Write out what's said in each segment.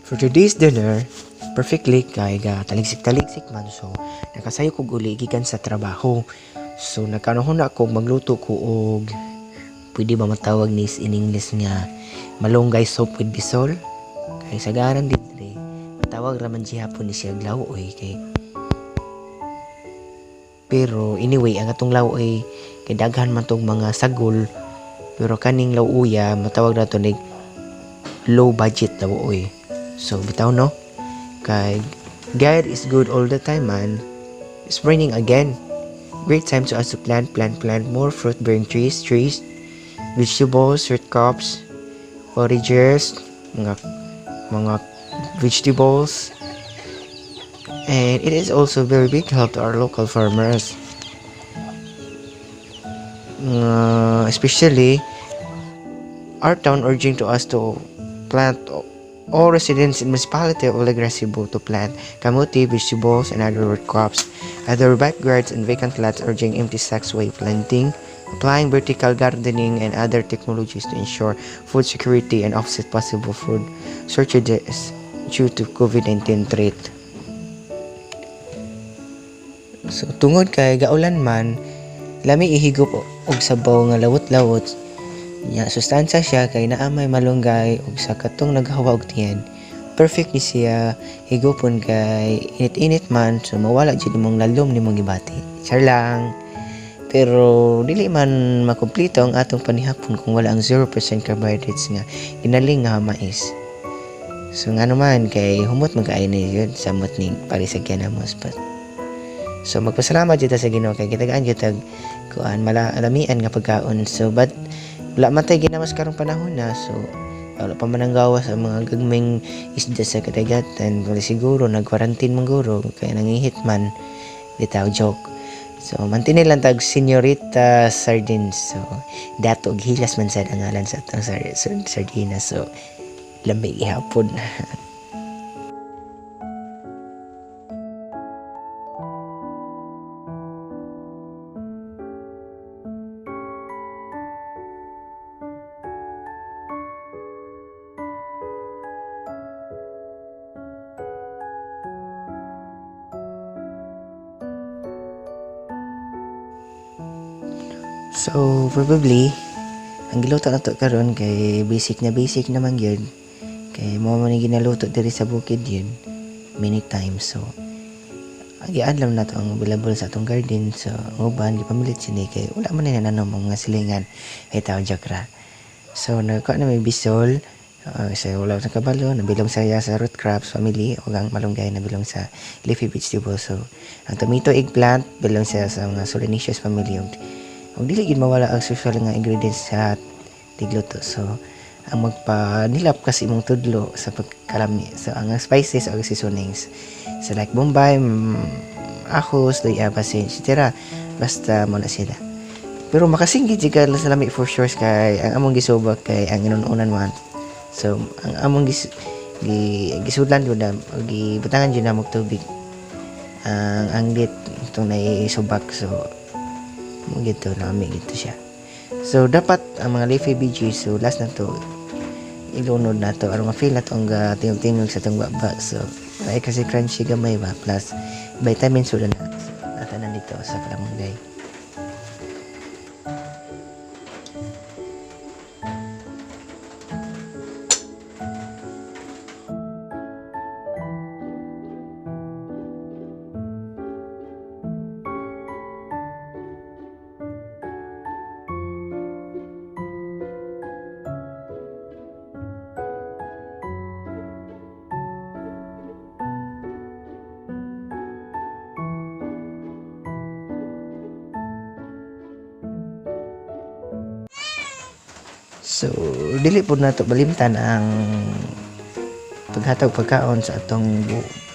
For today's dinner, perfectly kay ga taligsik-taligsik man, so nakasayo kog uli gikan sa trabaho. So nagkanahon na ako magluto ko og pwede ba matawag ni in English nga malunggay soup with bisol. Kay sagaran dito matawag raman siya hapon ni siya glauoy kay, pero anyway ang atong lauoy kay daghan man tong mga sagol, pero kaning lauuya matawag nato ni low budget lauoy. So bitaw no, kay God is good all the time man. It's raining again. Great time to us to plant more fruit bearing trees, vegetables, root crops, foragers, mga vegetables, and it is also very big help to our local farmers, especially our town urging to us to plant all residents in municipality of Olegresibo to plant kamuti, vegetables, and other root crops. Other backyards and vacant lots urging empty sacks way planting, applying vertical gardening and other technologies to ensure food security and offset possible food shortages due to COVID-19 threat. So tungod kay gaulan man, lami ihigop og sabaw nga lawot-lawot. Nya sustansya siya kay naa may malunggay ug sa katong naghawa og tiyan. Perfect ni siya higupon kay init-init man, so mawala jud imong lalom nimong gibati. Char lang. Pero dili man makumpleto ang atong panihapon kung wala ang 0% carbohydrates nga inaling nga mais. So nga naman kay humot magkaayo ni yun sa mot ning parisagyan amos pa. So magpasalamat jud ta sa Ginoo kay kitagaan jud tag kuan malamian nga pagkaon. So but wala man tayo ginamas karong panahon na, so wala pa man ang gawas sa mga gagming isda sa kadagatan. Kung siguro nag-quarantine man guro kaya nangihit man, bitaw joke. So mantinin lang tag Señorita Sardines. So dato hilas man sa dangalan sa atong sardinas. So lamig ihapon. So probably ang giluto nato karon kay basic naman gyud, kay mo man ginaluto diri sa bukid yun many times. So giadlam nato ang available sa atong garden, so uban gipamilit sini kay wala man na nanom mga silingan ay taw jakra. So nagka na may bisol, sa wala sa kabalo nabilong saya sa root crops family, o ang malunggay nabilong sa leafy vegetables. So ang tomato eggplant bilong sa mga solanaceous family. Ug dili gid mawala ang social nga ingredients sa tigluto. So ang magpanilap kasi imong tudlo sa pagkalami, so ang spices o seasonings, so like bombay, ahos, luya, basin, etc. Basta mo na sila. Pero makasinggit jud ka sa lami for sure kay ang among gisubak kay ang inununan man. So ang among gisudlan jud na gibutangan jud na mog tubig ang lit itong naisubak. So mo gito lami gito siya. So dapat ang mga leafy veggies, so last na to ilunod na to aron ma-feel na to ang tingog-tingog sa tong baba. So ay kasi crunchy gamay ba, plus vitamins sila na natanan dito sa palamunggay. So dili po nato balimtan ang paghatag pagkaon sa atong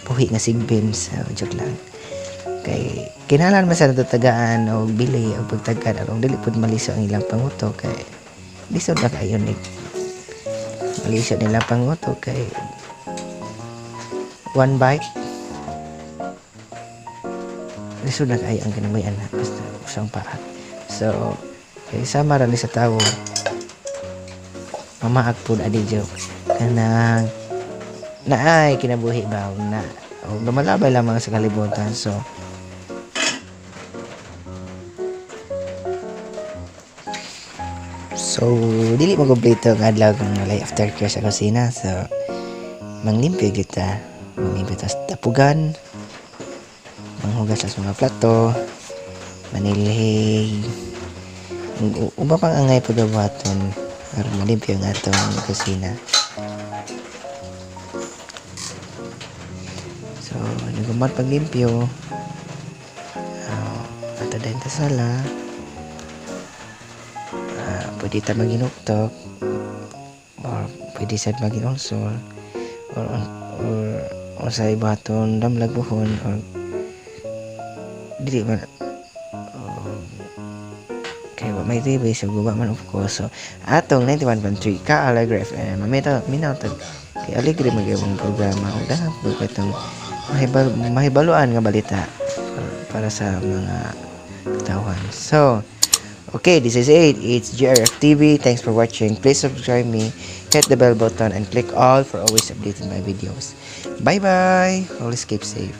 buhi nga sigbin. So joke lang. Kay kinahanglan man sa natatagaan o bili o pagtagad aron dili pud maliso ang ilang panguto kay lisod na kayo ni maliso nila panguto kay one bite lisod na kayo ang kinabuhian na basta usang paat. So kay sama ra ni sa tawo mamaag pud adi joke kanang naay kinabuhi ba na o lumalabay lamang sa kalibutan. So dili mo kompleto ang adlaw kung walay aftercare sa kusina. So manglimpyo kita, manglimpyo sa tapugan, manghugas sa mga plato, manilhig, uba pang angay po dawaton para malimpyo ang atong kusina. So nagumot paglimpyo, ato din ta sala. Pwede ta maginuktok or pwede sad maginulsol or sa ibaton damlaguhon or dili man kay may TV sa guba man of course. So atong 91.3 ka Alegre FM minatag kay Alegre magayong programa o dahap po katong mahibaluan nga balita para sa mga katawan. So okay, this is it. It's GRF TV. Thanks for watching. Please subscribe me, hit the bell button, and click all for always updated my videos. Bye bye. Always keep safe.